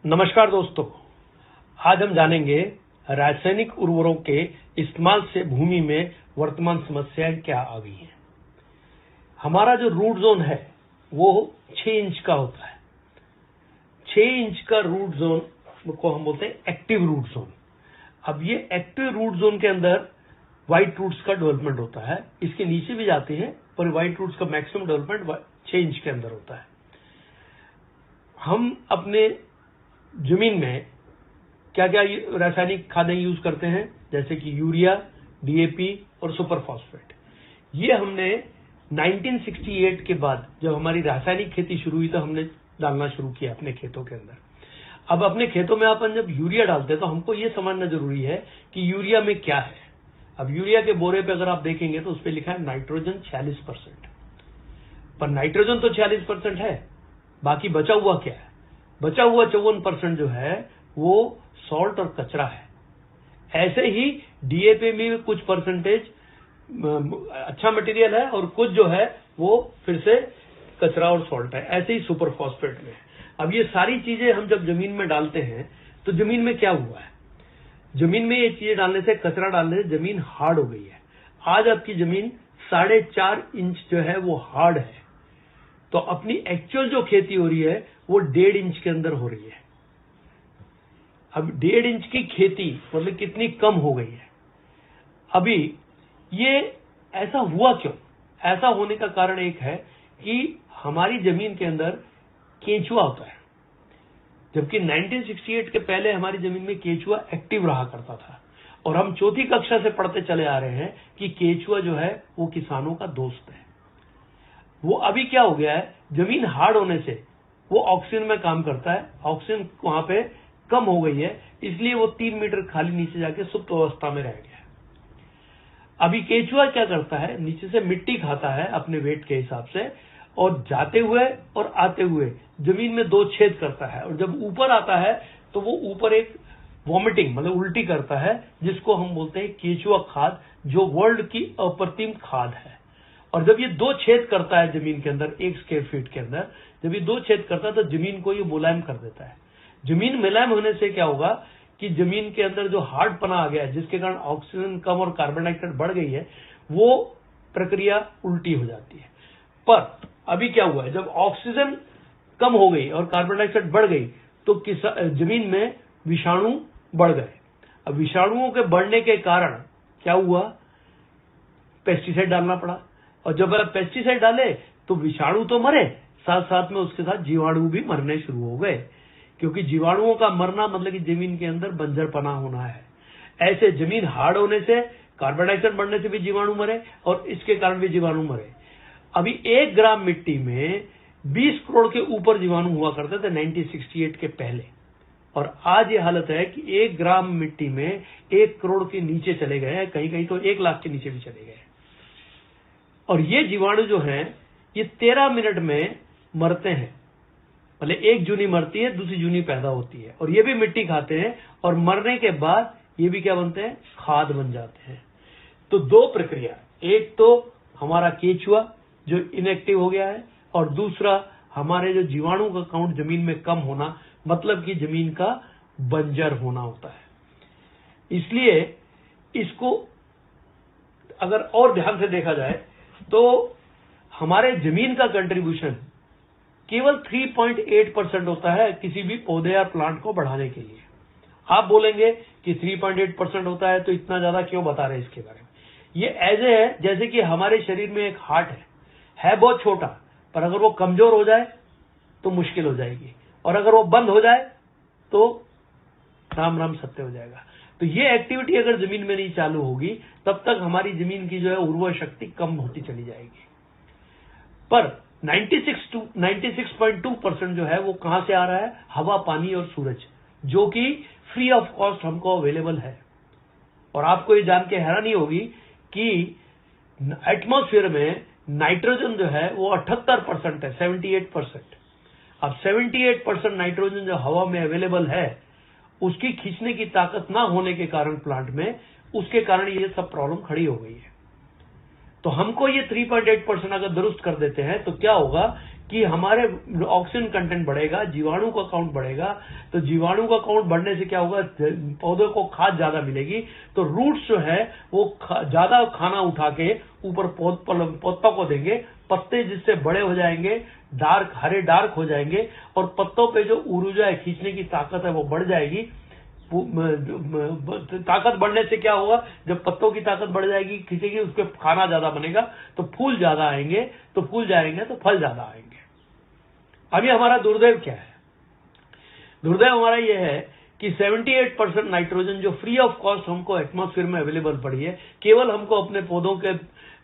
नमस्कार दोस्तों, आज हम जानेंगे रासायनिक उर्वरकों के इस्तेमाल से भूमि में वर्तमान समस्याएं क्या आ गई हैं। हमारा जो रूट जोन है वो 6 इंच का होता है। 6 इंच का रूट जोन को हम बोलते हैं एक्टिव रूट जोन। अब ये एक्टिव रूट जोन के अंदर व्हाइट रूट्स का डेवलपमेंट होता है, इसके नीचे भी जाते हैं पर व्हाइट रूट्स का मैक्सिमम डेवलपमेंट 6 इंच के अंदर होता है। हम अपने जमीन में क्या क्या रासायनिक खादें यूज करते हैं, जैसे कि यूरिया, डीएपी और सुपर फॉस्फेट। ये हमने 1968 के बाद जब हमारी रासायनिक खेती शुरू हुई तो हमने डालना शुरू किया अपने खेतों के अंदर। अब अपने खेतों में अपन जब यूरिया डालते हैं तो हमको ये समझना जरूरी है कि यूरिया में क्या है। अब यूरिया के बोरे पे अगर आप देखेंगे तो उस पर लिखा है नाइट्रोजन 46%, पर नाइट्रोजन तो 46% है, बाकी बचा हुआ क्या है? बचा हुआ 54% जो है वो सॉल्ट और कचरा है। ऐसे ही डीएपी में कुछ परसेंटेज अच्छा मटेरियल है और कुछ जो है वो फिर से कचरा और सॉल्ट है। ऐसे ही सुपर फॉस्फेट में। अब ये सारी चीजें हम जब जमीन में डालते हैं तो जमीन में क्या हुआ है? जमीन में ये चीजें डालने से, कचरा डालने से जमीन हार्ड हो गई है। आज आपकी जमीन 4.5 इंच जो है वो हार्ड है, तो अपनी एक्चुअल जो खेती हो रही है वो 1.5 इंच के अंदर हो रही है। अब 1.5 इंच की खेती मतलब कितनी कम हो गई है। अभी ये ऐसा हुआ क्यों? ऐसा होने का कारण एक है कि हमारी जमीन के अंदर केंचुआ होता है, जबकि 1968 के पहले हमारी जमीन में केंचुआ एक्टिव रहा करता था। और हम चौथी कक्षा से पढ़ते चले आ रहे हैं कि केंचुआ जो है वो किसानों का दोस्त है। वो अभी क्या हो गया है, जमीन हार्ड होने से वो ऑक्सीजन में काम करता है, ऑक्सीजन वहां पे कम हो गई है, इसलिए वो 3 मीटर खाली नीचे जाके सुप्त अवस्था में रह गया है। अभी केंचुआ क्या करता है, नीचे से मिट्टी खाता है अपने वेट के हिसाब से, और जाते हुए और आते हुए जमीन में 2 छेद करता है, और जब ऊपर आता है तो वो ऊपर एक वॉमिटिंग मतलब उल्टी करता है, जिसको हम बोलते हैं केंचुआ खाद, जो वर्ल्ड की अप्रतिम खाद है। और जब ये 2 छेद करता है जमीन के अंदर 1 स्क्वायर फीट के अंदर, जब ये 2 छेद करता है तो जमीन को ये मुलायम कर देता है। जमीन मुलायम होने से क्या होगा कि जमीन के अंदर जो हार्ड पना आ गया है, जिसके कारण ऑक्सीजन कम और कार्बन डाइऑक्साइड बढ़ गई है, वो प्रक्रिया उल्टी हो जाती है। पर अभी क्या हुआ है, जब ऑक्सीजन कम हो गई और कार्बन डाइऑक्साइड बढ़ गई तो जमीन में विषाणु बढ़ गए। अब विषाणुओं के बढ़ने के कारण क्या हुआ, पेस्टिसाइड डालना पड़ा, और जब आप पेस्टिसाइड डाले तो विषाणु तो मरे, साथ साथ में उसके साथ जीवाणु भी मरने शुरू हो गए, क्योंकि जीवाणुओं का मरना मतलब कि जमीन के अंदर बंजरपना होना है। ऐसे जमीन हार्ड होने से, कार्बन डाइऑक्साइड बढ़ने से भी जीवाणु मरे और इसके कारण भी जीवाणु मरे। अभी 1 ग्राम मिट्टी में 20 करोड़ के ऊपर जीवाणु हुआ करते थे 1968 के पहले, और आज ये हालत है कि 1 ग्राम मिट्टी में 1 करोड़ के नीचे चले गए हैं, कहीं कहीं तो 1 लाख के नीचे भी चले गए। और ये जीवाणु जो हैं ये 13 मिनट में मरते हैं, मतलब एक जूनी मरती है, दूसरी जूनी पैदा होती है, और ये भी मिट्टी खाते हैं, और मरने के बाद ये भी क्या बनते हैं, खाद बन जाते हैं। तो 2 प्रक्रिया, एक तो हमारा केंचुआ जो इनएक्टिव हो गया है, और दूसरा हमारे जो जीवाणु का काउंट जमीन में कम होना, मतलब कि जमीन का बंजर होना होता है। इसलिए इसको अगर और ध्यान से देखा जाए तो हमारे जमीन का कंट्रीब्यूशन केवल 3.8% होता है किसी भी पौधे या प्लांट को बढ़ाने के लिए। आप बोलेंगे कि 3.8% होता है तो इतना ज्यादा क्यों बता रहे हैं इसके बारे में? ये ऐसे है जैसे कि हमारे शरीर में एक हार्ट है बहुत छोटा, पर अगर वो कमजोर हो जाए तो मुश्किल हो जाएगी, और अगर वो बंद हो जाए तो राम राम सत्य हो जाएगा। तो ये एक्टिविटी अगर जमीन में नहीं चालू होगी तब तक हमारी जमीन की जो है उर्वर शक्ति कम होती चली जाएगी। पर 96.2% जो है वो कहां से आ रहा है, हवा, पानी और सूरज, जो कि फ्री ऑफ कॉस्ट हमको अवेलेबल है। और आपको ये जान के हैरानी होगी कि एटमॉस्फेयर में नाइट्रोजन जो है वो 78% है, 78%। अब 78% नाइट्रोजन जो हवा में अवेलेबल है, उसकी खींचने की ताकत ना होने के कारण प्लांट में, उसके कारण ये सब प्रॉब्लम खड़ी हो गई है। तो हमको ये 3.8% अगर दुरुस्त कर देते हैं तो क्या होगा कि हमारे ऑक्सीजन कंटेंट बढ़ेगा, जीवाणु का काउंट बढ़ेगा। तो जीवाणु का काउंट बढ़ने से क्या होगा, पौधे को खाद ज्यादा मिलेगी। तो रूट्स जो है वो ज्यादा खाना उठा के ऊपर पत्तों को देंगे, पत्ते जिससे बड़े हो जाएंगे, डार्क हरे डार्क हो जाएंगे, और पत्तों पे जो ऊर्जा है, खींचने की ताकत है, वो बढ़ जाएगी। ताकत बढ़ने से क्या होगा, जब पत्तों की ताकत बढ़ जाएगी, खींचेगी, उसके खाना ज्यादा बनेगा, तो फूल ज्यादा आएंगे, तो फूल जाएंगे तो फल ज्यादा आएंगे। अभी हमारा दुर्दैव क्या है? दुर्दैव हमारा यह है कि 78% नाइट्रोजन जो फ्री ऑफ कॉस्ट हमको एटमॉस्फेयर में अवेलेबल पड़ी है, केवल हमको अपने पौधों के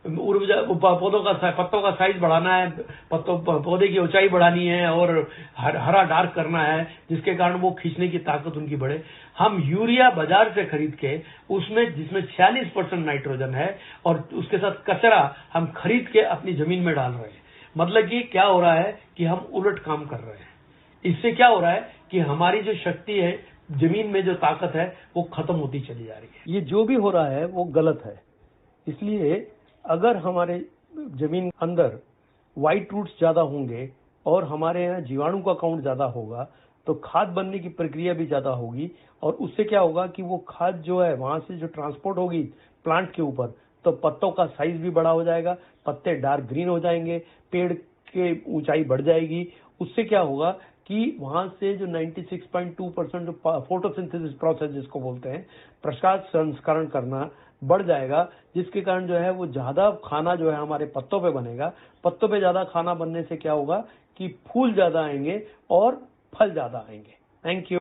पत्तों का साइज बढ़ाना है, पौधे की ऊंचाई बढ़ानी है और हरा डार्क करना है, जिसके कारण वो खींचने की ताकत उनकी बढ़े। हम यूरिया बाजार से खरीद के जिसमें 46% नाइट्रोजन है, और उसके साथ कचरा हम खरीद के अपनी जमीन में डाल रहे हैं। मतलब कि क्या हो रहा है कि हम उलट काम कर रहे हैं। इससे क्या हो रहा है कि हमारी जो शक्ति है, जमीन में जो ताकत है, वो खत्म होती चली जा रही है। ये जो भी हो रहा है वो गलत है। इसलिए अगर हमारे जमीन अंदर व्हाइट रूट्स ज्यादा होंगे और हमारे यहाँ जीवाणु का काउंट ज्यादा होगा, तो खाद बनने की प्रक्रिया भी ज्यादा होगी, और उससे क्या होगा कि वो खाद जो है वहां से जो ट्रांसपोर्ट होगी प्लांट के ऊपर, तो पत्तों का साइज भी बड़ा हो जाएगा, पत्ते डार्क ग्रीन हो जाएंगे, पेड़ के ऊंचाई बढ़ जाएगी। उससे क्या होगा कि वहां से जो 96.2% फोटोसिंथेसिस प्रोसेस जिसको बोलते हैं, प्रकाश संस्करण करना बढ़ जाएगा, जिसके कारण जो है वो ज्यादा खाना जो है हमारे पत्तों पे बनेगा। पत्तों पे ज्यादा खाना बनने से क्या होगा कि फूल ज्यादा आएंगे और फल ज्यादा आएंगे। Thank you.